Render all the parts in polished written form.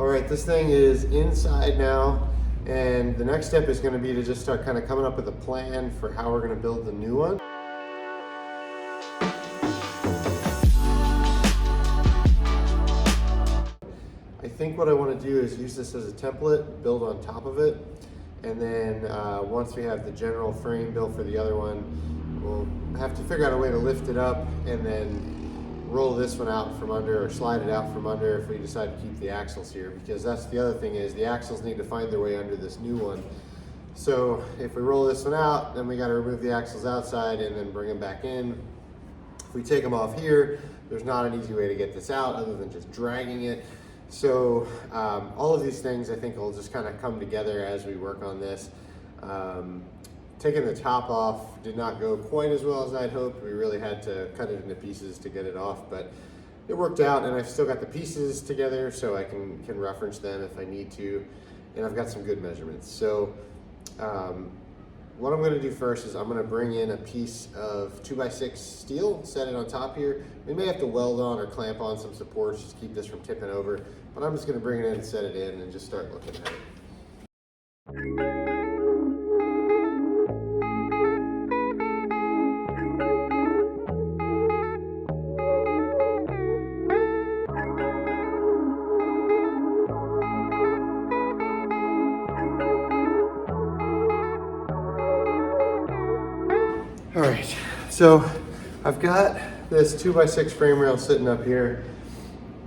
All right, this thing is inside now, and the next step is going to be to just start kind of coming up with a plan for how we're going to build the new one. I think what I want to do is use this as a template, build on top of it, and then once we have the general frame built for the other one, we'll have to figure out a way to lift it up and then roll this one out from under or slide it out from under if we decide to keep the axles here, because that's the other thing is the axles need to find their way under this new one. So if we roll this one out, then we got to remove the axles outside and then bring them back in. If we take them off here, there's not an easy way to get this out other than just dragging it. So all of these things I think will just kind of come together as we work on this. Taking the top off did not go quite as well as I'd hoped. We really had to cut it into pieces to get it off, but it worked out, and I've still got the pieces together so I can reference them if I need to, and I've got some good measurements. So what I'm going to do first is I'm going to bring in a piece of 2x6 steel, set it on top here. We may have to weld on or clamp on some supports just to keep this from tipping over, but I'm just going to bring it in and set it in and just start looking at it. All right, so I've got this 2x6 frame rail sitting up here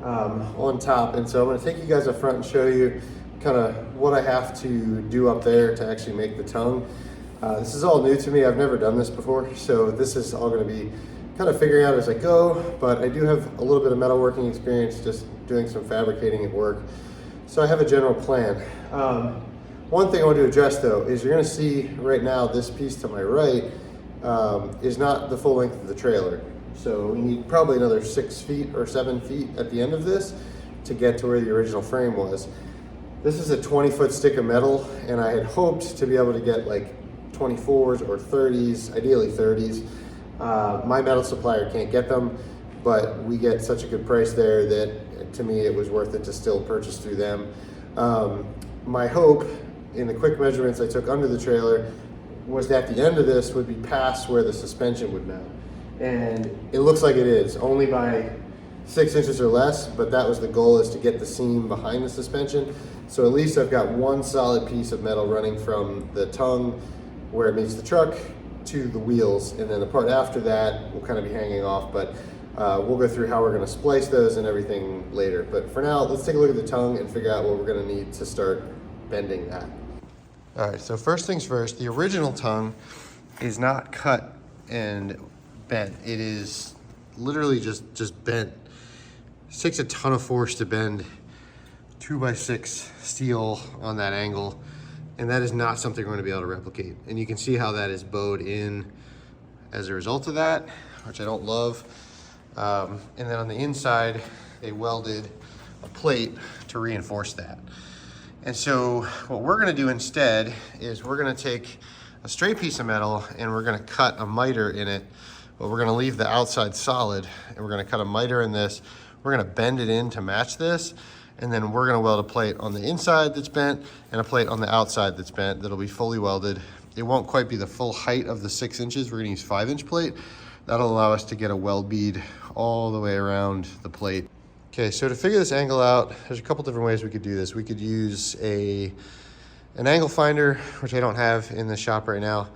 on top, and so I'm going to take you guys up front and show you kind of what I have to do up there to actually make the tongue. This is all new to me. I've never done this before, so this is all going to be kind of figuring out as I go, but I do have a little bit of metalworking experience just doing some fabricating at work, so I have a general plan. One thing I want to address though is you're going to see right now this piece to my right is not the full length of the trailer. So we need probably another 6 feet or 7 feet at the end of this to get to where the original frame was. This is a 20-foot stick of metal, and I had hoped to be able to get like 24s or 30s, ideally 30s. My metal supplier can't get them, but we get such a good price there that to me it was worth it to still purchase through them. My hope in the quick measurements I took under the trailer was that the end of this would be past where the suspension would mount. And it looks like it is, only by 6 inches or less, but that was the goal, is to get the seam behind the suspension. So at least I've got one solid piece of metal running from the tongue where it meets the truck to the wheels, and then the part after that will kind of be hanging off, but we'll go through how we're gonna splice those and everything later. But for now, let's take a look at the tongue and figure out what we're gonna need to start bending that. All right, so first things first, the original tongue is not cut and bent. It is literally just bent. It takes a ton of force to bend 2x6 steel on that angle, and that is not something we're going to be able to replicate. And you can see how that is bowed in as a result of that, which I don't love. And then on the inside, they welded a plate to reinforce that. And so what we're gonna do instead is we're gonna take a straight piece of metal and we're gonna cut a miter in it, but we're gonna leave the outside solid, and we're gonna cut a miter in this. We're gonna bend it in to match this, and then we're gonna weld a plate on the inside that's bent and a plate on the outside that's bent that'll be fully welded. It won't quite be the full height of the 6 inches. We're gonna use 5-inch plate. That'll allow us to get a weld bead all the way around the plate. Okay, so to figure this angle out, there's a couple different ways we could do this. We could use an angle finder, which I don't have in the shop right now.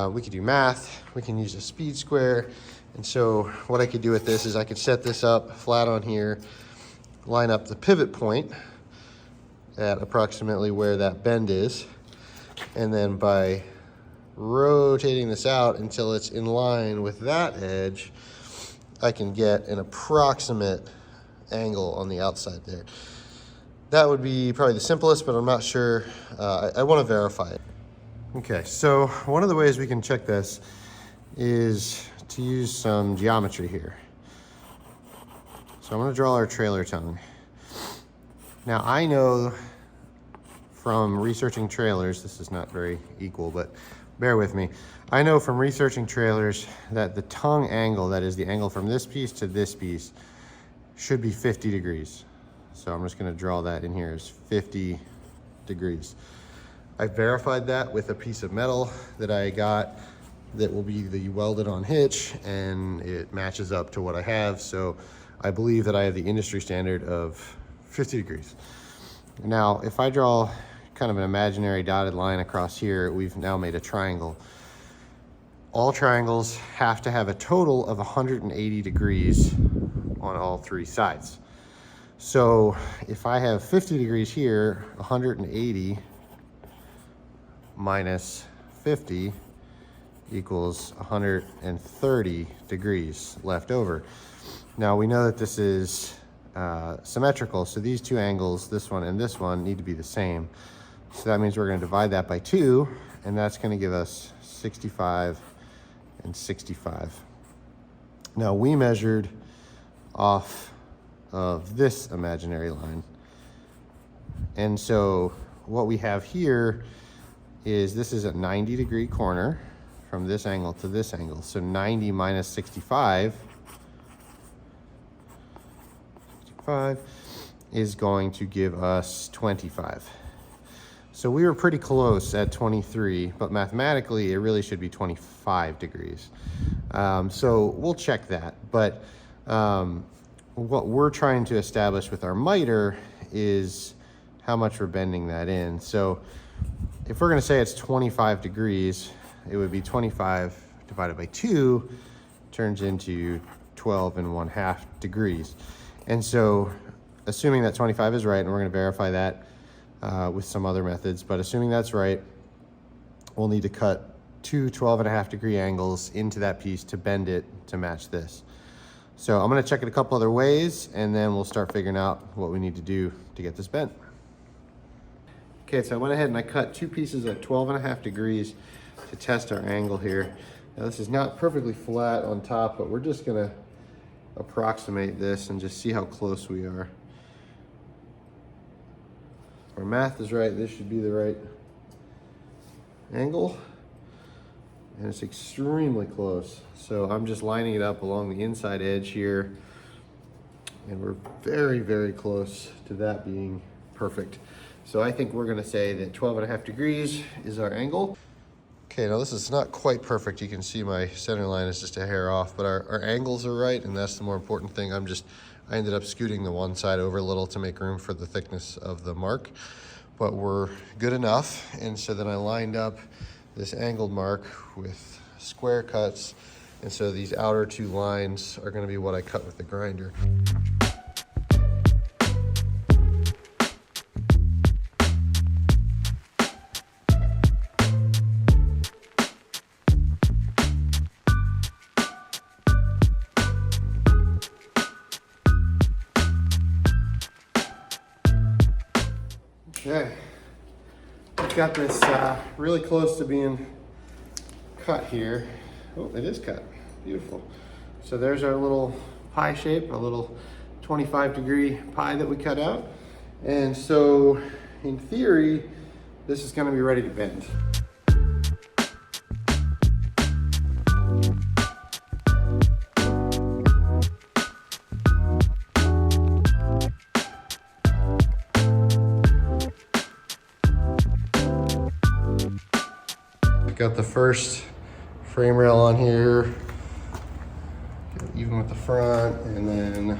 We could do math. We can use a speed square. And so what I could do with this is I could set this up flat on here, line up the pivot point at approximately where that bend is, and then by rotating this out until it's in line with that edge, I can get an approximate angle on the outside there. That would be probably the simplest, but I'm not sure. I want to verify it. Okay, so one of the ways we can check this is to use some geometry here. So I'm going to draw our trailer tongue. Now I know from researching trailers, this is not very equal, but bear with me. I know from researching trailers that the tongue angle, that is the angle from this piece to this piece, should be 50 degrees. So I'm just gonna draw that in here as 50 degrees. I verified that with a piece of metal that I got that will be the welded on hitch, and it matches up to what I have. So I believe that I have the industry standard of 50 degrees. Now, if I draw kind of an imaginary dotted line across here, we've now made a triangle. All triangles have to have a total of 180 degrees on all three sides. So if I have 50 degrees here, 180 minus 50 equals 130 degrees left over. Now we know that this is symmetrical, so these two angles, this one and this one, need to be the same. So that means we're going to divide that by 2, and that's going to give us 65 and 65. Now we measured off of this imaginary line, and so what we have here is this is a 90-degree corner from this angle to this angle. So 90 minus 65 is going to give us 25. So we were pretty close at 23, but mathematically it really should be 25 degrees. So we'll check that. But what we're trying to establish with our miter is how much we're bending that in. So if we're going to say it's 25 degrees, it would be 25 divided by 2 turns into 12 1/2 degrees. And so assuming that 25 is right, and we're going to verify that with some other methods, but assuming that's right, we'll need to cut two 12.5 degree angles into that piece to bend it to match this. So I'm going to check it a couple other ways, and then we'll start figuring out what we need to do to get this bent. Okay, so I went ahead and I cut two pieces at 12.5 degrees to test our angle here. Now this is not perfectly flat on top, but we're just gonna approximate this and just see how close we are. If our math is right, this should be the right angle, and it's extremely close. So I'm just lining it up along the inside edge here, and we're very, very close to that being perfect. So I think we're gonna say that 12.5 degrees is our angle. Okay, now this is not quite perfect. You can see my center line is just a hair off, but our angles are right, and that's the more important thing. I ended up scooting the one side over a little to make room for the thickness of the mark, but we're good enough. And so then I lined up this angled mark with square cuts, and so these outer two lines are gonna be what I cut with the grinder. Okay, I've got this really close to being cut here. Oh, it is cut, beautiful. So there's our little pie shape, a little 25-degree pie that we cut out. And so in theory, this is gonna be ready to bend. Got the first frame rail on here, even with the front, and then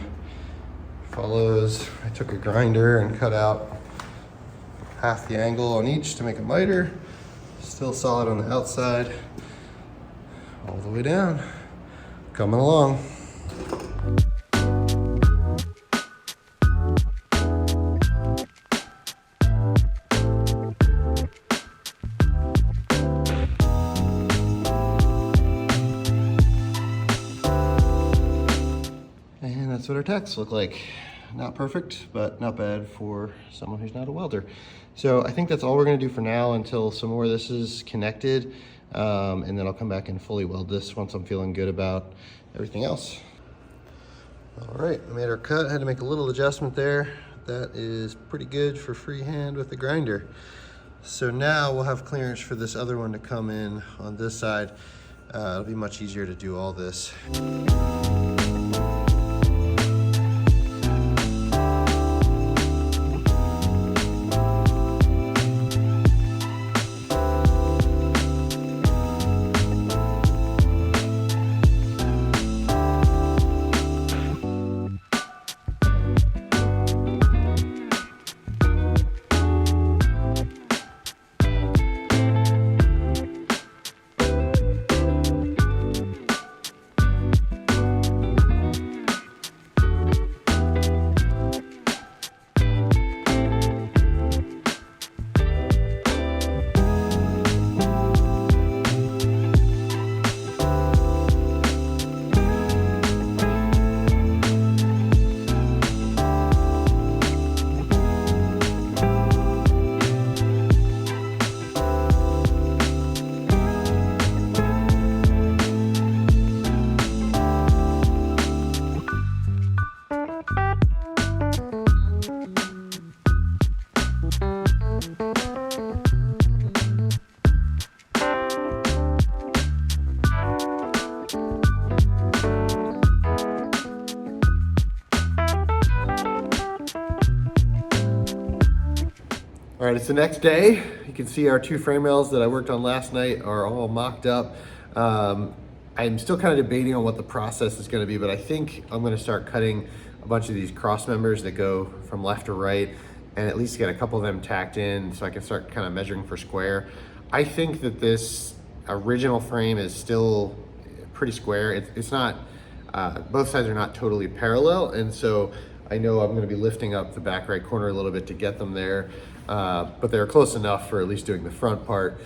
follows. I took a grinder and cut out half the angle on each to make a miter. Still solid on the outside, all the way down. Coming along. That's what our tacks look like. Not perfect, but not bad for someone who's not a welder. So I think that's all we're gonna do for now until some more of this is connected. And then I'll come back and fully weld this once I'm feeling good about everything else. All right, I made our cut. I had to make a little adjustment there. That is pretty good for freehand with the grinder. So now we'll have clearance for this other one to come in on this side. It'll be much easier to do all this. All right, it's the next day. You can see our 2 frame rails that I worked on last night are all mocked up. I'm still kind of debating on what the process is gonna be, but I think I'm gonna start cutting a bunch of these cross members that go from left to right and at least get a couple of them tacked in so I can start kind of measuring for square. I think that this original frame is still pretty square. It's not, both sides are not totally parallel, and so I know I'm gonna be lifting up the back right corner a little bit to get them there, but they're close enough for at least doing the front part.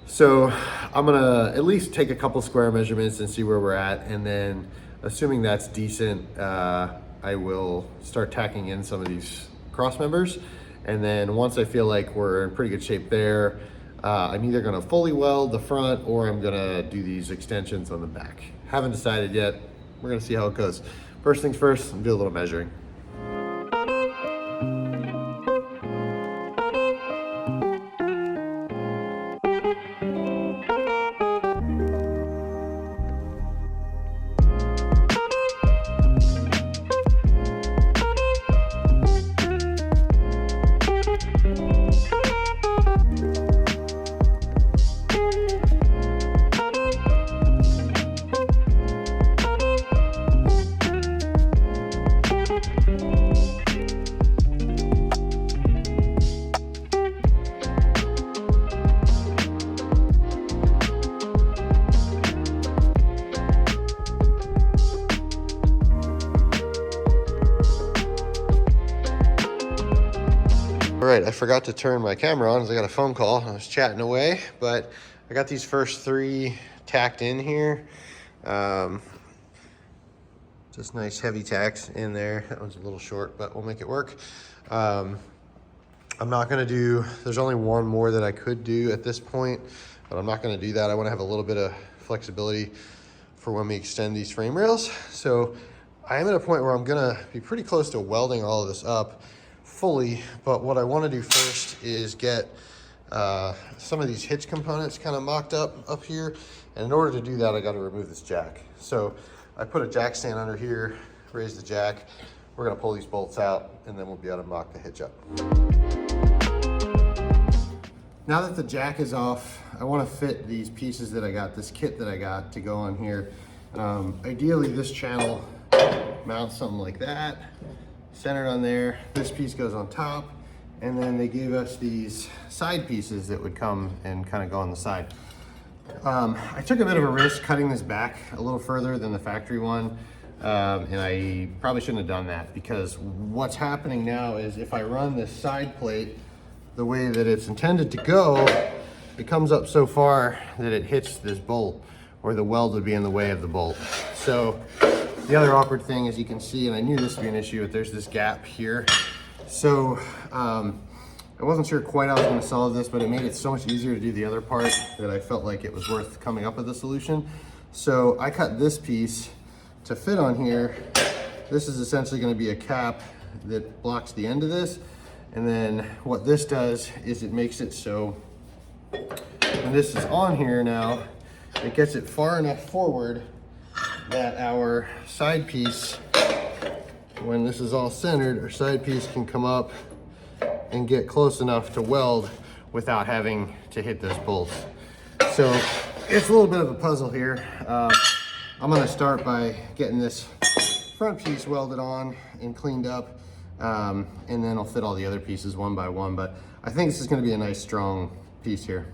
So I'm gonna at least take a couple square measurements and see where we're at, and then assuming that's decent, I will start tacking in some of these cross members. And then once I feel like we're in pretty good shape there, I'm either gonna fully weld the front or I'm gonna do these extensions on the back. Haven't decided yet. We're gonna see how it goes. First things first, I'll do a little measuring. All right, I forgot to turn my camera on because I got a phone call. I was chatting away, but I got these first 3 tacked in here. Just nice heavy tacks in there. That one's a little short, but we'll make it work. I'm not gonna do, there's only one more that I could do at this point, but I'm not gonna do that. I wanna have a little bit of flexibility for when we extend these frame rails. So I am at a point where I'm gonna be pretty close to welding all of this up fully, but what I want to do first is get some of these hitch components kind of mocked up here, and in order to do that I got to remove this jack. So I put a jack stand under here, raise the jack, we're going to pull these bolts out, and then we'll be able to mock the hitch up. Now that the jack is off, I want to fit these pieces that I got, this kit that I got, to go on here. Ideally this channel mounts something like that, centered on there. This piece goes on top, and then they gave us these side pieces that would come and kind of go on the side. I took a bit of a risk cutting this back a little further than the factory one, and I probably shouldn't have done that, because what's happening now is if I run this side plate the way that it's intended to go, it comes up so far that it hits this bolt, or the weld would be in the way of the bolt. So the other awkward thing, as you can see, and I knew this would be an issue, but there's this gap here. So I wasn't sure quite how I was going to solve this, but it made it so much easier to do the other part that I felt like it was worth coming up with a solution. So I cut this piece to fit on here. This is essentially going to be a cap that blocks the end of this. And then what this does is it makes it so when this is on here now, it gets it far enough forward that our side piece, when this is all centered, our side piece can come up and get close enough to weld without having to hit those bolts. So it's a little bit of a puzzle here. I'm gonna start by getting this front piece welded on and cleaned up, and then I'll fit all the other pieces one by one, but I think this is gonna be a nice strong piece here.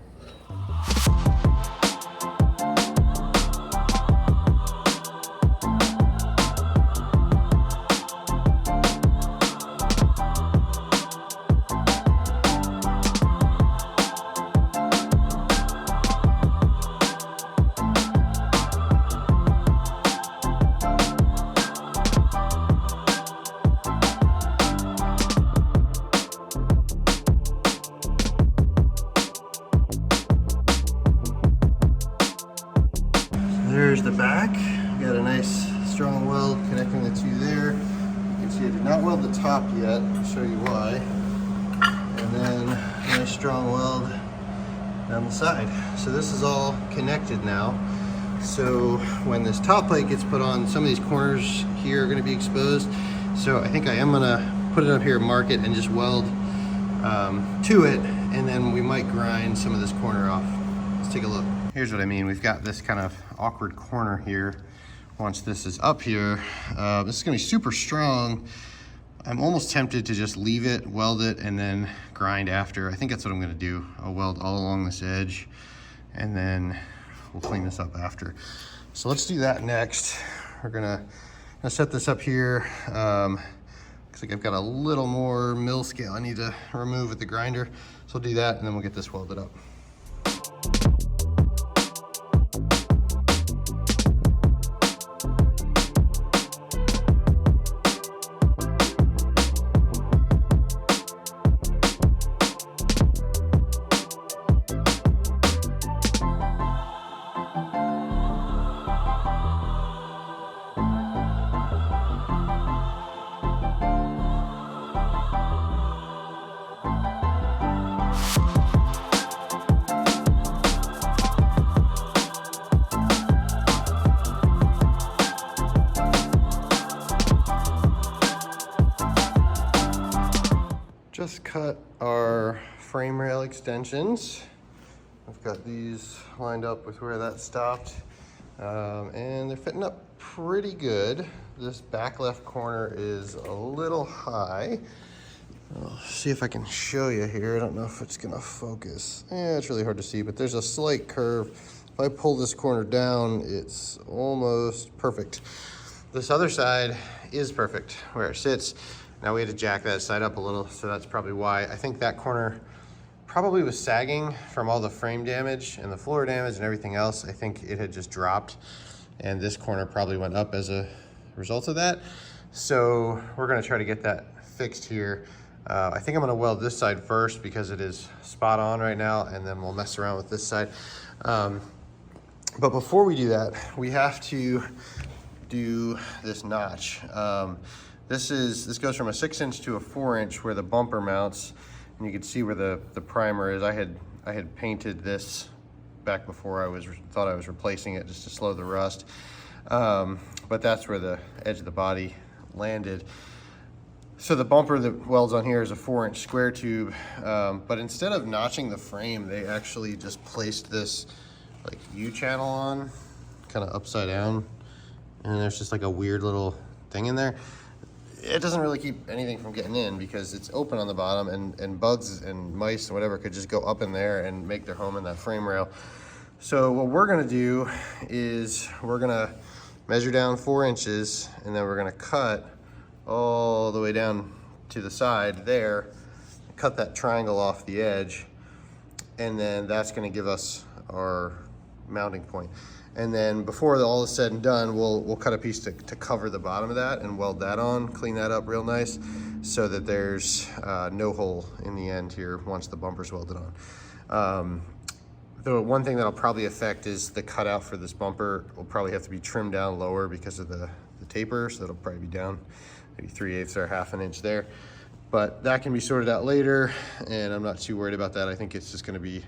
There's the back. Got a nice strong weld connecting the two there. You can see I did not weld the top yet. I'll show you why. And then a nice strong weld down the side. So this is all connected now. So when this top plate gets put on, some of these corners here are going to be exposed. So I think I am going to put it up here, mark it, and just weld to it, and then we might grind some of this corner off. Let's take a look. Here's what I mean. We've got this kind of awkward corner here. Once this is up here, this is gonna be super strong. I'm almost tempted to just leave it, weld it, and then grind after. I think that's what I'm gonna do. I'll weld all along this edge, and then we'll clean this up after. So let's do that next. We're gonna set this up here. Looks like I've got a little more mill scale I need to remove with the grinder. So I'll do that, and then we'll get this welded up. Just cut our frame rail extensions. I've got these lined up with where that stopped, and they're fitting up pretty good. This back left corner is a little high. I'll see if I can show you here. I don't know if it's gonna focus. It's really hard to see, but there's a slight curve. If I pull this corner down, it's almost perfect. This other side is perfect where it sits. Now we had to jack that side up a little, so that's probably why. I think that corner probably was sagging from all the frame damage and the floor damage and everything else. I think it had just dropped, and this corner probably went up as a result of that. So we're gonna try to get that fixed here. I think I'm gonna weld this side first because it is spot on right now, and then we'll mess around with this side. But before we do that, we have to do this notch. This goes from a 6-inch to a 4-inch where the bumper mounts, and you can see where the primer is. I had painted this back before I thought I was replacing it just to slow the rust. But that's where the edge of the body landed. So the bumper that welds on here is a 4-inch square tube, but instead of notching the frame, they actually just placed this like U-channel on, kind of upside down, and there's just like a weird little thing in there. It doesn't really keep anything from getting in because it's open on the bottom, and bugs and mice and whatever could just go up in there and make their home in that frame rail. So what we're gonna do is we're gonna measure down 4 inches, and then we're gonna cut all the way down to the side there, cut that triangle off the edge, and then that's gonna give us our mounting point. And then before all is said and done, we'll cut a piece to cover the bottom of that and weld that on, clean that up real nice so that there's no hole in the end here once the bumper's welded on. The one thing that'll probably affect is the cutout for this bumper will probably have to be trimmed down lower because of the taper, so it'll probably be down maybe 3/8 or 1/2 inch there. But that can be sorted out later, and I'm not too worried about that. I think it's just gonna be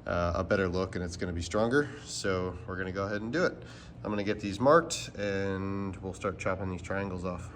a better look, and it's going to be stronger. So we're going to go ahead and do it. I'm going to get these marked, and we'll start chopping these triangles off.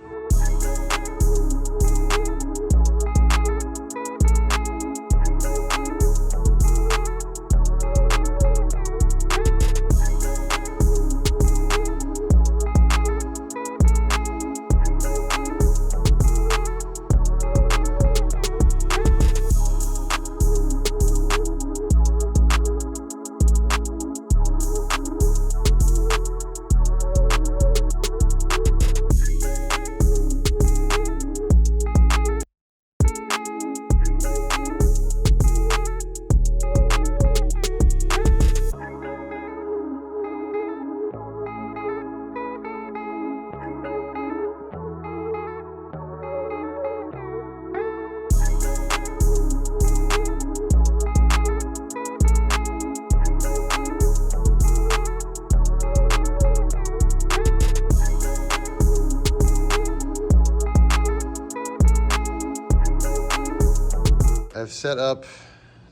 I've set up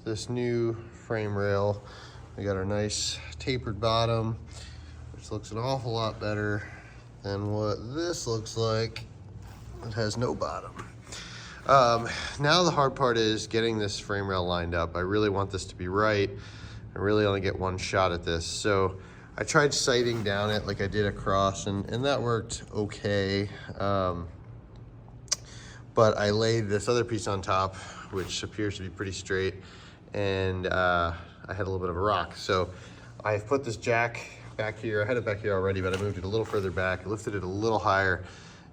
this new frame rail. We got our nice tapered bottom, which looks an awful lot better than what this looks like. It has no bottom. Now the hard part is getting this frame rail lined up. I really want this to be right. I really only get one shot at this. So I tried sighting down it like I did across, and that worked okay. But I laid this other piece on top, which appears to be pretty straight, and I had a little bit of a rock. So I've put this jack back here. I had it back here already, but I moved it a little further back, lifted it a little higher,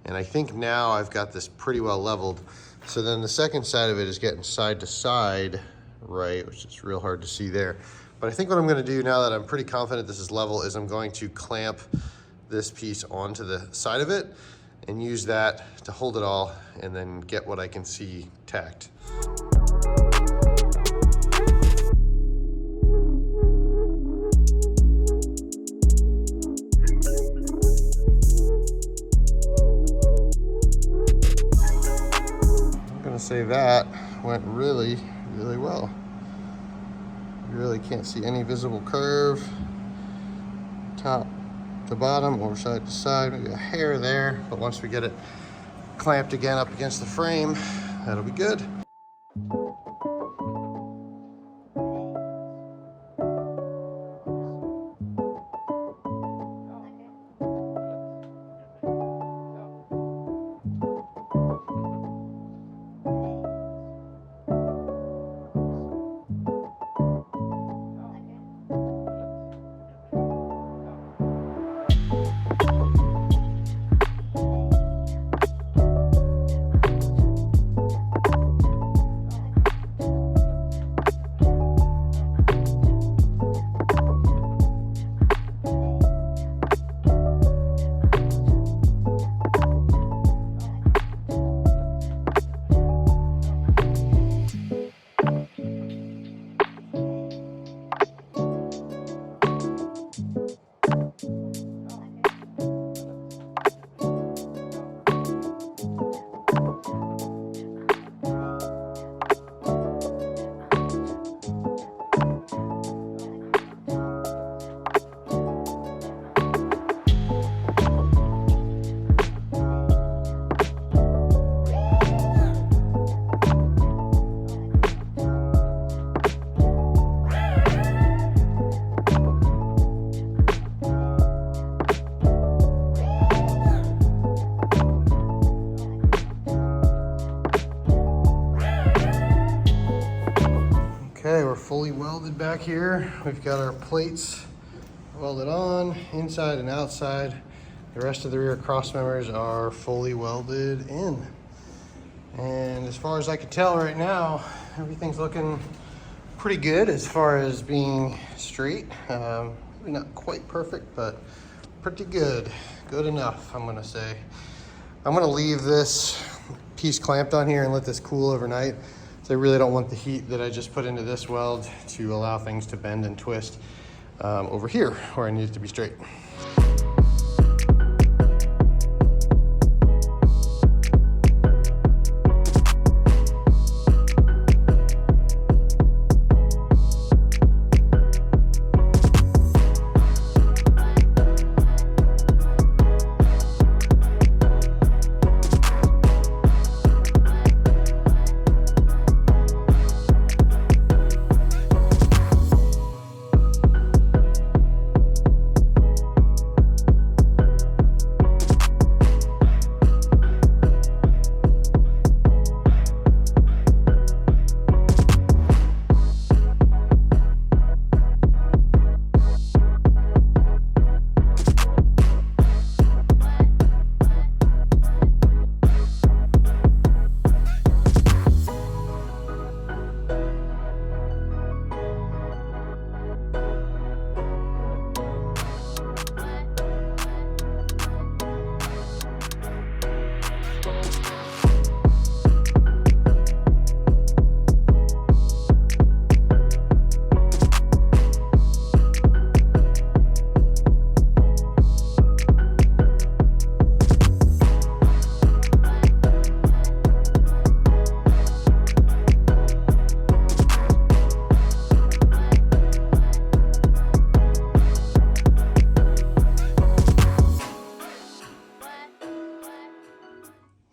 and I think now I've got this pretty well leveled. So then the second side of it is getting side to side right, which is real hard to see there. But I think what I'm gonna do now that I'm pretty confident this is level is I'm going to clamp this piece onto the side of it and use that to hold it all and then get what I can see tacked. I'm gonna say that went really, really well. You really can't see any visible curve, top to bottom or side to side, maybe a hair there, but once we get it clamped again up against the frame, that'll be good. Okay, we're fully welded back here. We've got our plates welded on, inside and outside. The rest of the rear cross members are fully welded in. And as far as I can tell right now, everything's looking pretty good as far as being straight. Not quite perfect, but pretty good. Good enough, I'm gonna say. I'm gonna leave this piece clamped on here and let this cool overnight. So I really don't want the heat that I just put into this weld to allow things to bend and twist over here where I need it to be straight.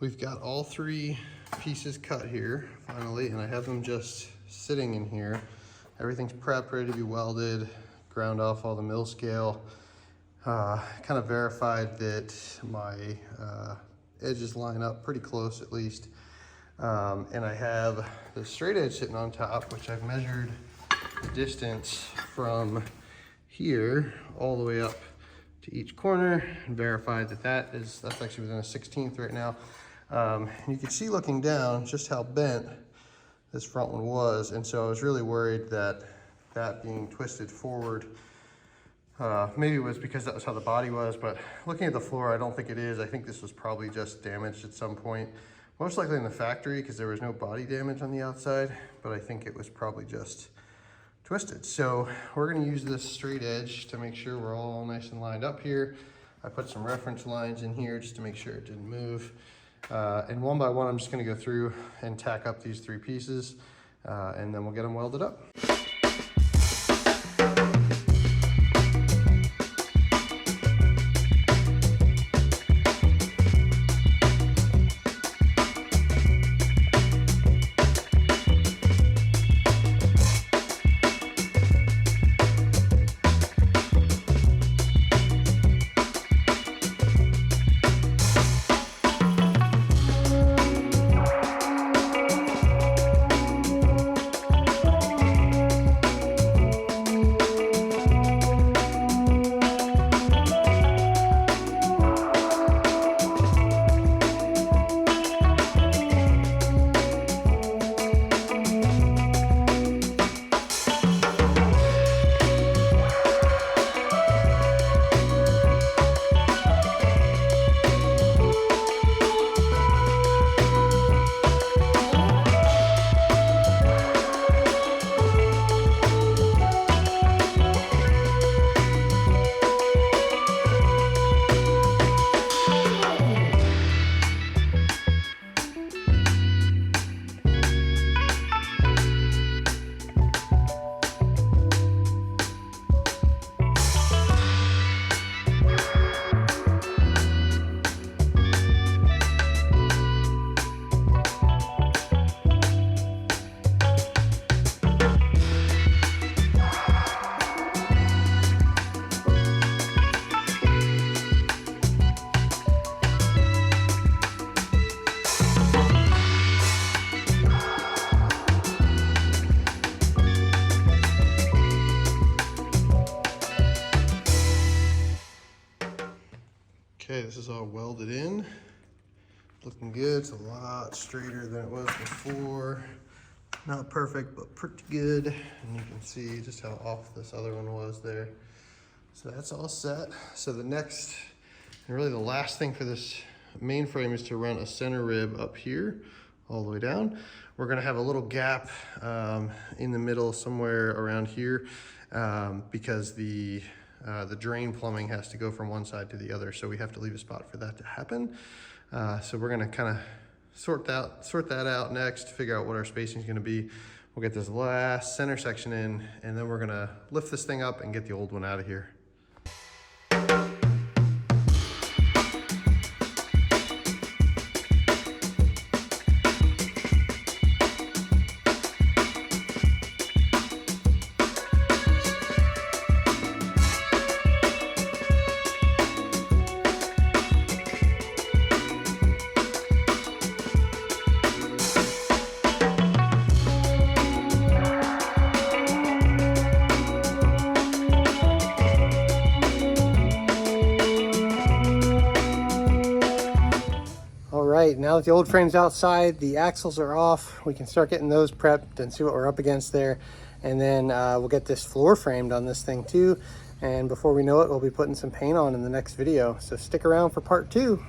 We've got all three pieces cut here, finally, and I have them just sitting in here. Everything's prepped, ready to be welded, ground off all the mill scale. Kind of verified that my edges line up pretty close at least. And I have the straight edge sitting on top, which I've measured the distance from here all the way up to each corner and verified that that's actually within a 1/16 right now. And you can see looking down just how bent this front one was. And so I was really worried that being twisted forward, maybe it was because that was how the body was, but looking at the floor, I don't think it is. I think this was probably just damaged at some point. Most likely in the factory because there was no body damage on the outside, but I think it was probably just twisted. So we're gonna use this straight edge to make sure we're all nice and lined up here. I put some reference lines in here just to make sure it didn't move. And one by one, I'm just gonna go through and tack up these 3 pieces, and then we'll get them welded up. Okay, this is all welded in. Looking good. It's a lot straighter than it was before. Not perfect, but pretty good. And you can see just how off this other one was there. So that's all set. So the next, and really the last thing for this main frame is to run a center rib up here, all the way down. We're gonna have a little gap in the middle somewhere around here because the drain plumbing has to go from one side to the other, so we have to leave a spot for that to happen. So we're gonna kind of sort that out next, figure out what our spacing is gonna be. We'll get this last center section in, and then we're gonna lift this thing up and get the old one out of here. Now that the old frame's outside, the axles are off, we can start getting those prepped and see what we're up against there. And then we'll get this floor framed on this thing too. And before we know it, we'll be putting some paint on in the next video. So stick around for part 2.